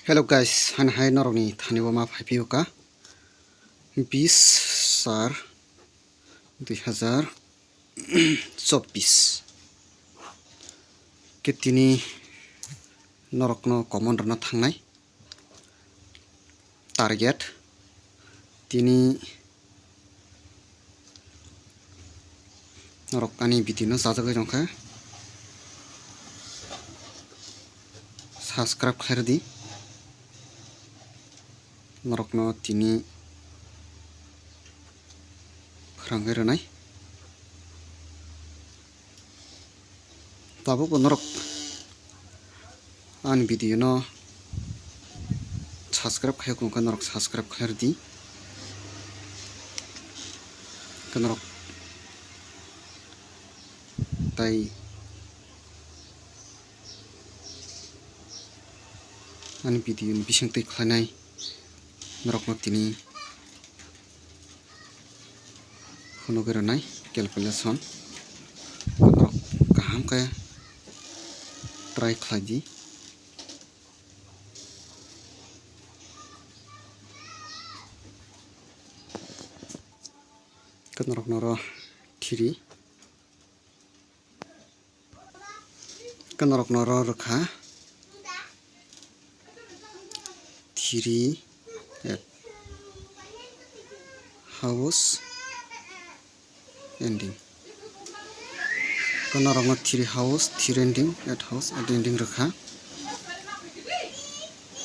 Hello guys, han hai noroni thanibo ma phaipiu ka 20/4/2024 ketini norokno common rona thangnai target tini norokani bidino sajagai rongkha subscribe khairdi norokno tini phrangai ronai tabo norok an video no subscribe khai ko norok subscribe khairdi norok tai an video ni bising tei khanai norok no tini honogeronai calculation norok kaham ka try khlaidi norok noro 3 norok noro rakha 3 at house ending norok no 3 house 3 ending at house at ending rakha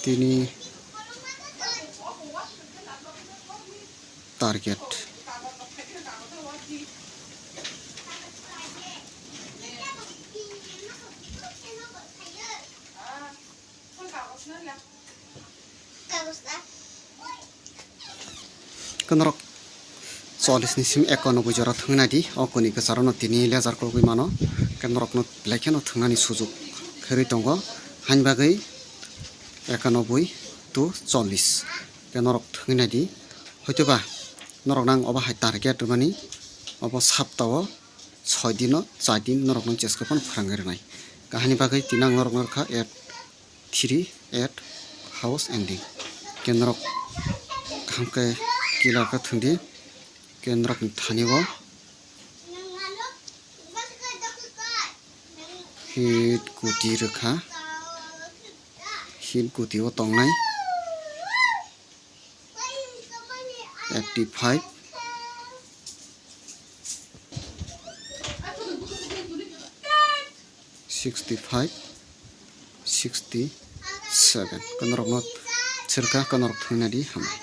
tini target norok 40 nisim 91 jora thungnai di okoni ka sarono tini lejar kolgui mano norok no lekeno thungnani sujuk khari tongo hanbagai 91 to 40 norok thungnai di hoitoba norok nang oba hai target mani obo saptao 6 dino 4 din norok nang cheskapon phrangai ronai kahani bagai tinang norok norkha at 3 at house ending norok khamke kila ka thundi norok thanibo hit kuti rakha hit kuti o tongnai 85 65 67 norok no chirka norok thungnai di hamai